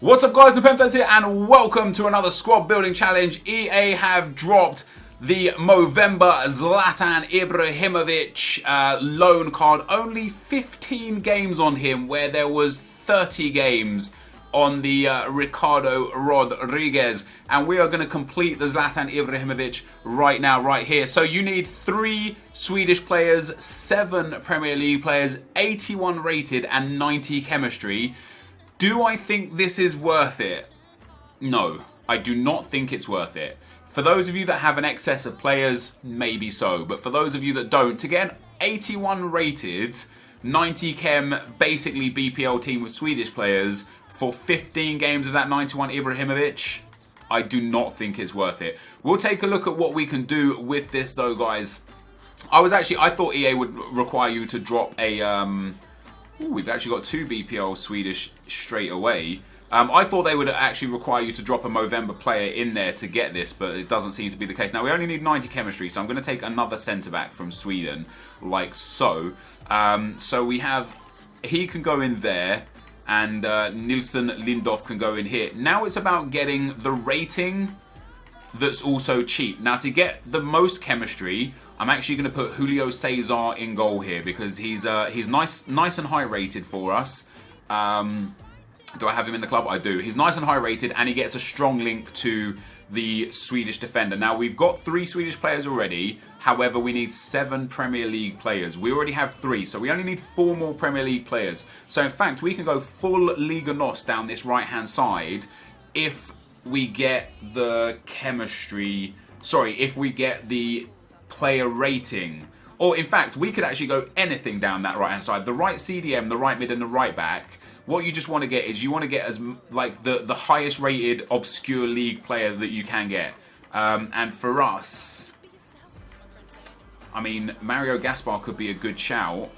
What's up guys, NepentheZ here and welcome to another squad building challenge. EA have dropped the Movember Zlatan Ibrahimovic loan card. Only 15 games on him where there was 30 games on the Ricardo Rodriguez. And we are going to complete the Zlatan Ibrahimovic right now, right here. So you need 3 Swedish players, 7 Premier League players, 81 rated and 90 chemistry. Do I think this is worth it? No, I do not think it's worth it. For those of you that have an excess of players, maybe so. But for those of you that don't, to get an 81 rated, 90 chem, basically BPL team with Swedish players for 15 games of that 91 Ibrahimovic, I do not think it's worth it. We'll take a look at what we can do with this though, guys. I thought EA would require you to drop a... Ooh, we've actually got 2 BPL Swedish straight away. I thought they would actually require you to drop a Movember player in there to get this, but it doesn't seem to be the case. Now, we only need 90 chemistry, so I'm going to take another centre-back from Sweden, like so. So we have... He can go in there, and Nilsson Lindorff can go in here. Now it's about getting the rating that's also cheap. Now, to get the most chemistry, I'm actually going to put Julio Cesar in goal here because he's nice and high rated for us. Do I have him in the club? I do. He's nice and high rated and he gets a strong link to the Swedish defender. Now, we've got 3 Swedish players already. However, we need 7 Premier League players. We already have 3, so we only need 4 more Premier League players. So, in fact, we can go full Liga NOS down this right-hand side if we get the chemistry... Sorry, if we get the player rating. Or, in fact, we could actually go anything down that right-hand side. The right CDM, the right mid, and the right back. What you just want to get is you want to get as like the highest rated obscure league player that you can get. And for us, I mean, Mario Gaspar could be a good shout.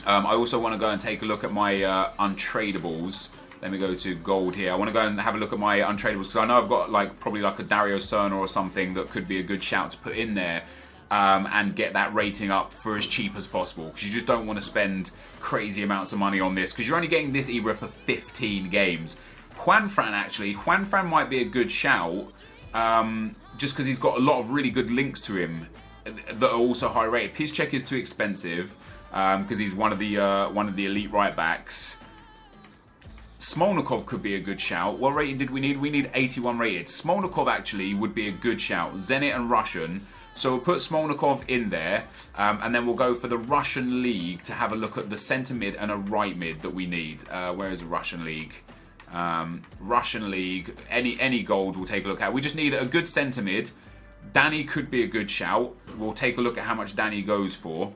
I also want to go and take a look at my untradables. Let me go to gold here. I want to go and have a look at my untradables because I know I've got probably like a Dario Serna or something that could be a good shout to put in there. And get that rating up for as cheap as possible because you just don't want to spend crazy amounts of money on this because you're only getting this Ibra for 15 games. Juanfran might be a good shout just because he's got a lot of really good links to him that are also high rated. Piszczek is too expensive because he's one of the elite right backs. Smolnikov could be a good shout. What rating did we need? We need 81 rated. Smolnikov actually would be a good shout. Zenit and Russian. So we'll put Smolnikov in there, and then we'll go for the Russian League to have a look at the centre mid and a right mid that we need. Where is the Russian League? Russian League, any gold we'll take a look at. We just need a good centre mid. Danny could be a good shout. We'll take a look at how much Danny goes for.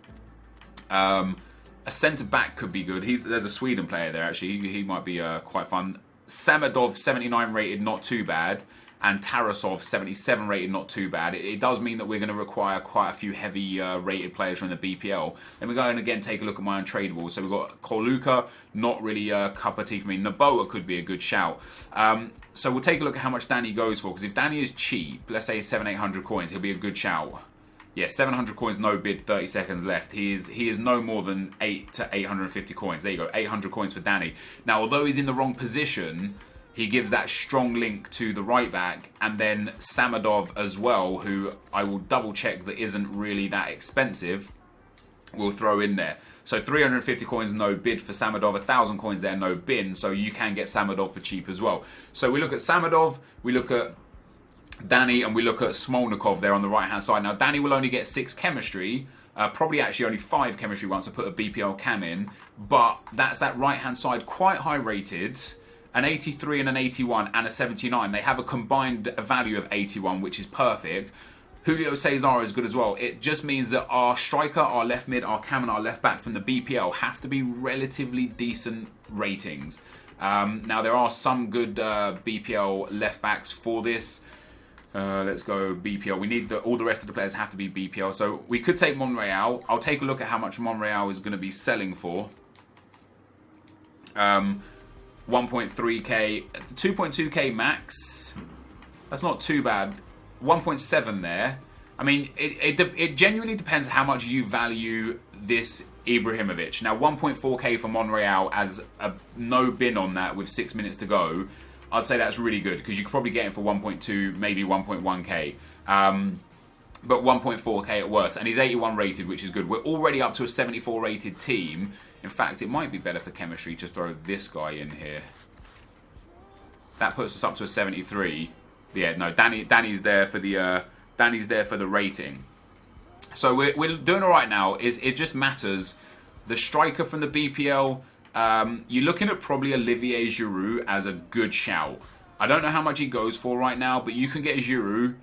A centre back could be good. There's a Sweden player there actually. He might be quite fun. Samadov 79 rated, not too bad. And Tarasov, 77 rated, not too bad. It does mean that we're going to require quite a few heavy rated players from the BPL. Then we go and again take a look at my untradables. So we've got Koluka, not really a cup of tea for me. Naboa could be a good shout. So we'll take a look at how much Danny goes for. Because if Danny is cheap, let's say 700-800 coins, he'll be a good shout. Yeah, 700 coins, no bid, 30 seconds left. He is no more than 8 to 850 coins. There you go, 800 coins for Danny. Now, although he's in the wrong position, he gives that strong link to the right back, and then Samadov as well, who I will double check that isn't really that expensive, we'll throw in there. So 350 coins, no bid for Samadov, 1,000 coins there, no bin, so you can get Samadov for cheap as well. So we look at Samadov, we look at Danny, and we look at Smolnikov there on the right hand side. Now Danny will only get 6 chemistry, probably actually only 5 chemistry once I put a BPL cam in, but that's that right hand side, quite high rated. An 83 and an 81 and a 79. They have a combined value of 81, which is perfect. Julio Cesar is good as well. It just means that our striker, our left mid, our cam and our left back from the BPL have to be relatively decent ratings. Now, there are some good BPL left backs for this. Let's go BPL. We need all the rest of the players have to be BPL. So we could take Monreal. I'll take a look at how much Monreal is going to be selling for. 1.3k, 2.2k max. That's not too bad. 1.7 there. I mean, it genuinely depends how much you value this Ibrahimovic. Now 1.4k for Monreal as a no bin on that with 6 minutes to go. I'd say that's really good because you could probably get him for 1.2, maybe 1.1k. But 1.4k at worst. And he's 81 rated, which is good. We're already up to a 74 rated team. In fact, it might be better for chemistry to throw this guy in here. That puts us up to a 73. Yeah, no, Danny's there for the rating. So we're doing all right now. It just matters. The striker from the BPL, you're looking at probably Olivier Giroud as a good shout. I don't know how much he goes for right now, but you can get Giroud.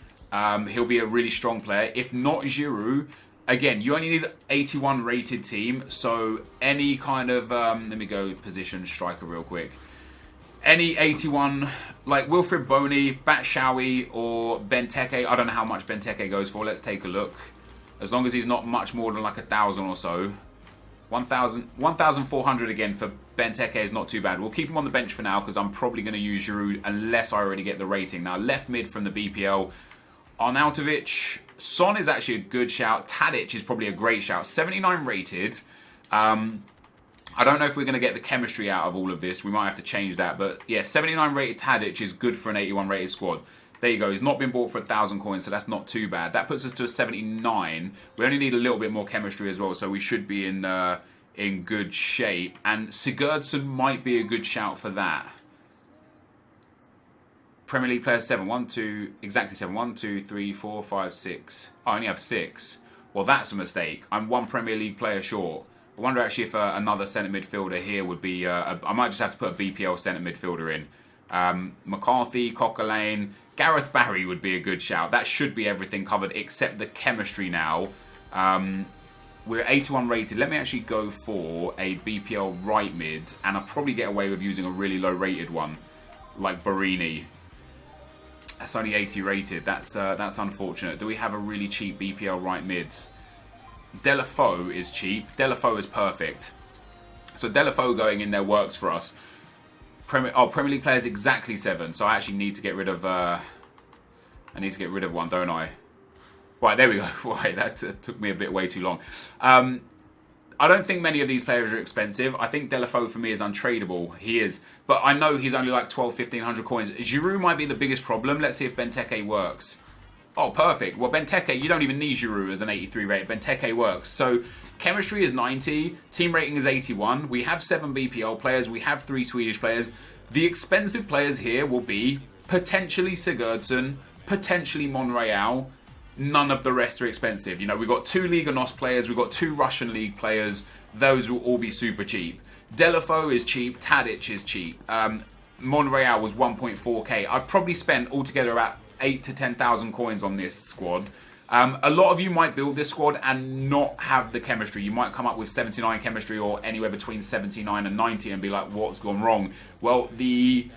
He'll be a really strong player. If not Giroud, again, you only need an 81 rated team. So any kind of, let me go position striker real quick. Any 81, like Wilfried Bony, Batshuayi, or Benteke. I don't know how much Benteke goes for. Let's take a look. As long as he's not much more than like 1,000 or so. 1,400 again for Benteke is not too bad. We'll keep him on the bench for now because I'm probably going to use Giroud unless I already get the rating. Now, left mid from the BPL, Arnautovic. Son is actually a good shout. Tadic is probably a great shout. 79 rated. I don't know if we're going to get the chemistry out of all of this. We might have to change that. But yeah, 79 rated Tadic is good for an 81 rated squad. There you go. He's not been bought for 1,000 coins, so that's not too bad. That puts us to a 79. We only need a little bit more chemistry as well, so we should be in good shape. And Sigurdsson might be a good shout for that. Premier League players 7. 1, 2, exactly 7. 1, 2, 3, 4, 5, 6. I only have 6. Well, that's a mistake. I'm 1 Premier League player short. I wonder actually if another centre midfielder here would be... I might just have to put a BPL centre midfielder in. McCarthy, Coquelin, Gareth Barry would be a good shout. That should be everything covered except the chemistry now. We're 81 rated. Let me actually go for a BPL right mid, and I'll probably get away with using a really low rated one, like Barini. That's only 80 rated. That's unfortunate. Do we have a really cheap BPL right mids? Delafoe is cheap. Delafoe is perfect. So Delafoe going in there works for us. Premier League players exactly 7. So I actually need to get rid of. I need to get rid of one, don't I? Right, there we go. Right, that took me a bit way too long. I don't think many of these players are expensive. I think Delafoe for me is untradeable. He is, but I know he's only like 1,200-1,500 coins. Giroud might be the biggest problem. Let's see if Benteke works. Oh, perfect. Well, Benteke, you don't even need Giroud as an 83 rate. Benteke works. So chemistry is 90. Team rating is 81. We have 7 BPL players. We have 3 Swedish players. The expensive players here will be potentially Sigurdsson, potentially Monreal. None of the rest are expensive. You know, we've got 2 Liga NOS players. We've got 2 Russian League players. Those will all be super cheap. Delafoe is cheap. Tadic is cheap. Monreal was 1.4k. I've probably spent altogether about 8 to 10,000 coins on this squad. A lot of you might build this squad and not have the chemistry. You might come up with 79 chemistry or anywhere between 79 and 90 and be like, what's gone wrong? Well, the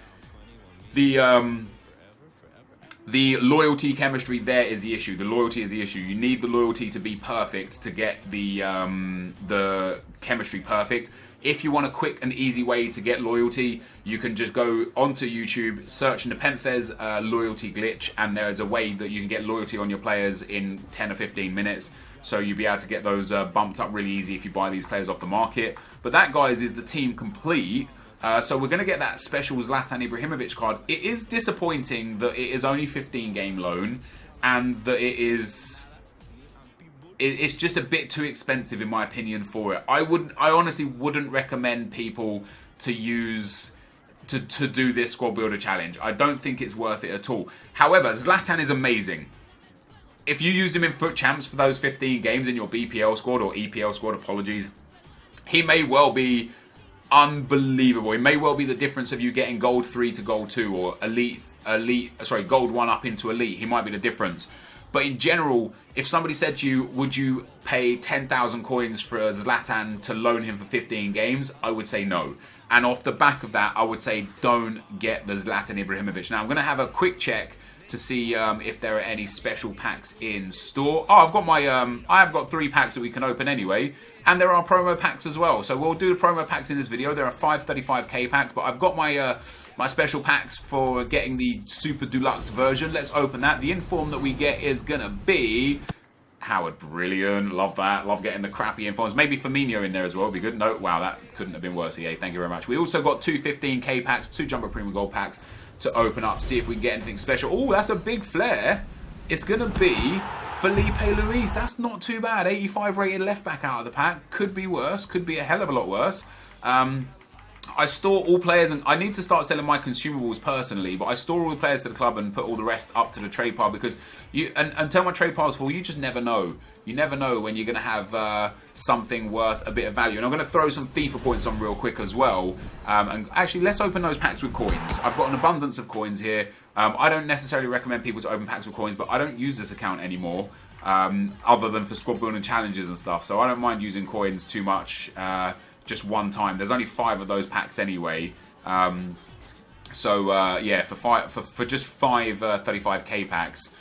loyalty chemistry there is the issue. The loyalty is the issue. You need the loyalty to be perfect to get the chemistry perfect. If you want a quick and easy way to get loyalty, you can just go onto YouTube, search NepentheZ loyalty glitch, and there's a way that you can get loyalty on your players in 10 or 15 minutes. So you'll be able to get those bumped up really easy if you buy these players off the market. But that, guys, is the team complete. So we're going to get that special Zlatan Ibrahimovic card. It is disappointing that it is only 15 game loan and that it's just a bit too expensive in my opinion for it. I honestly wouldn't recommend people to use to do this squad builder challenge. I don't think it's worth it at all. However, Zlatan is amazing. If you use him in Foot Champs for those 15 games in your BPL squad or EPL squad, apologies, he may well be unbelievable. It may well be the difference of you getting gold 3 to gold 2 or gold 1 up into elite. He might be the difference. But in general, if somebody said to you, would you pay 10,000 coins for Zlatan to loan him for 15 games? I would say no. And off the back of that, I would say don't get the Zlatan Ibrahimovic. Now, I'm going to have a quick check to see if there are any special packs in store. Oh, I've got my I have got 3 packs that we can open anyway, and there are promo packs as well. So we'll do the promo packs in this video. There are 5 35k packs, but I've got my my special packs for getting the super deluxe version. Let's open that. The inform that we get is gonna be Howard, brilliant. Love that. Love getting the crappy informs. Maybe Firmino in there as well would be good. No, wow, that couldn't have been worse, EA. Thank you very much. We also got 2 15k packs, 2 Jumbo Premium Gold packs to open up, see if we can get anything special. Oh, that's a big flare. It's going to be Felipe Luis. That's not too bad. 85 rated left back out of the pack. Could be worse. Could be a hell of a lot worse. I store all players, and I need to start selling my consumables personally, but I store all the players to the club and put all the rest up to the trade pile, because until my trade pile's full, you just never know. You never know when you're going to have something worth a bit of value. And I'm going to throw some FIFA points on real quick as well. And actually, let's open those packs with coins. I've got an abundance of coins here. I don't necessarily recommend people to open packs with coins, but I don't use this account anymore, other than for squad building challenges and stuff. So I don't mind using coins too much. Just one time. There's only 5 of those packs anyway. Yeah, for just 5 35k packs,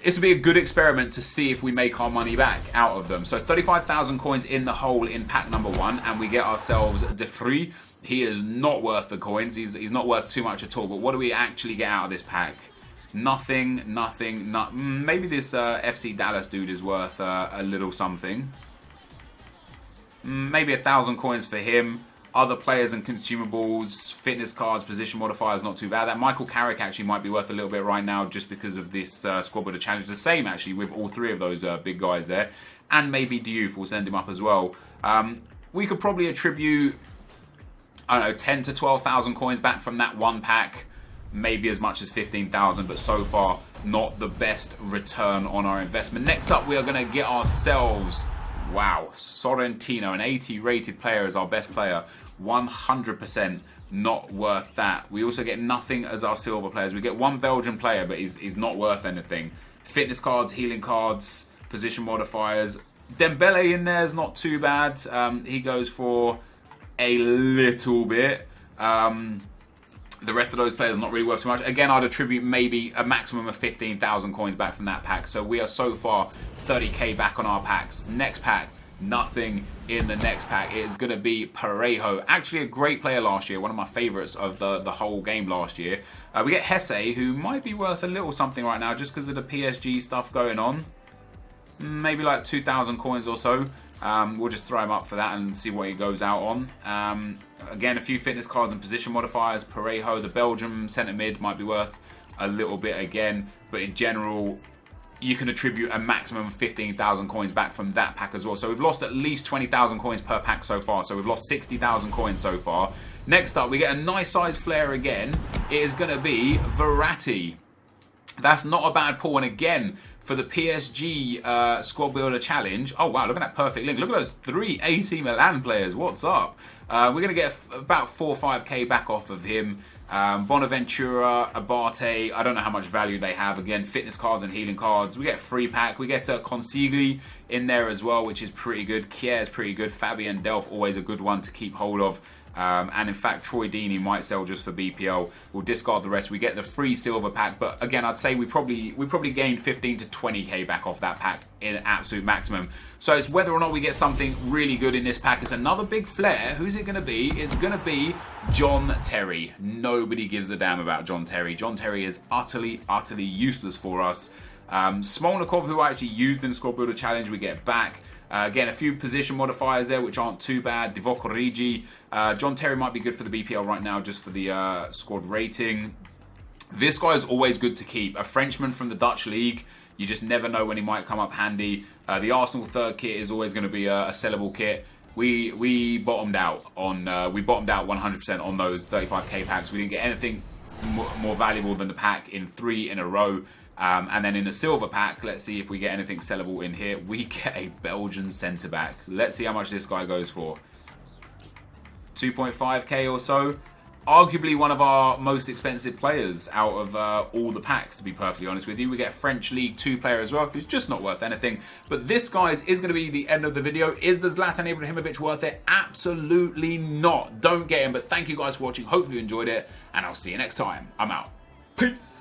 this would be a good experiment to see if we make our money back out of them. So 35,000 coins in the hole in pack number 1, and we get ourselves De Vrij. He is not worth the coins. He's not worth too much at all. But what do we actually get out of this pack? Nothing. Maybe this FC Dallas dude is worth a little something. Maybe 1,000 coins for him. Other players and consumables, fitness cards, position modifiers, not too bad. That Michael Carrick actually might be worth a little bit right now, just because of this squad builder challenge. The same actually with all 3 of those big guys there, and maybe Diouf will send him up as well. We could probably attribute, I don't know, 10 to 12,000 coins back from that one pack. Maybe as much as 15,000, but so far not the best return on our investment. Next up, we are going to get ourselves, wow, Sorrentino, an 80 rated player as our best player. 100% not worth that. We also get nothing as our silver players. We get 1 Belgian player, but he's not worth anything. Fitness cards, healing cards, position modifiers. Dembele in there is not too bad. He goes for a little bit. The rest of those players are not really worth too much. Again, I'd attribute maybe a maximum of 15,000 coins back from that pack. So we are so far 30k back on our packs. Next pack, nothing in the next pack. It is going to be Parejo. Actually a great player last year. One of my favourites of the whole game last year. We get Hesse, who might be worth a little something right now just because of the PSG stuff going on. Maybe like 2,000 coins or so. We'll just throw him up for that and see what he goes out on. Again, a few fitness cards and position modifiers. Parejo, the Belgium centre mid, might be worth a little bit again. But in general, you can attribute a maximum of 15,000 coins back from that pack as well. So we've lost at least 20,000 coins per pack so far. So we've lost 60,000 coins so far. Next up, we get a nice size flare again. It is going to be Verratti. That's not a bad pull. And again, for the PSG Squad Builder Challenge. Oh, wow, look at that perfect link. Look at those 3 AC Milan players. What's up? We're going to get about 4 or 5k back off of him. Bonaventura, Abate, I don't know how much value they have. Again, fitness cards and healing cards. We get a free pack. We get Consigli in there as well, which is pretty good. Kier is pretty good. Fabian Delph, always a good one to keep hold of. And in fact, Troy Deeney might sell just for BPL. We'll discard the rest. We get the free silver pack, but again, I'd say we probably gained 15 to 20k back off that pack in an absolute maximum. So it's whether or not we get something really good in this pack. It's another big flare. Who's it going to be? It's going to be John Terry. Nobody gives a damn about John Terry. John Terry is utterly useless for us. Smolnikov, who I actually used in the Squad Builder Challenge, we get back. Again, a few position modifiers there, which aren't too bad. Divock Origi. John Terry might be good for the BPL right now, just for the squad rating. This guy is always good to keep. A Frenchman from the Dutch League. You just never know when he might come up handy. The Arsenal third kit is always going to be a sellable kit. We bottomed out on 100% on those 35k packs. We didn't get anything more valuable than the pack in 3 in a row. And then in the silver pack, let's see if we get anything sellable in here. We get a Belgian centre-back. Let's see how much this guy goes for. 2.5k or so. Arguably one of our most expensive players out of all the packs, to be perfectly honest with you. We get a French League 2 player as well, who's just not worth anything. But this, guys, is going to be the end of the video. Is the Zlatan Ibrahimovic worth it? Absolutely not. Don't get him. But thank you guys for watching. Hopefully you enjoyed it. And I'll see you next time. I'm out. Peace.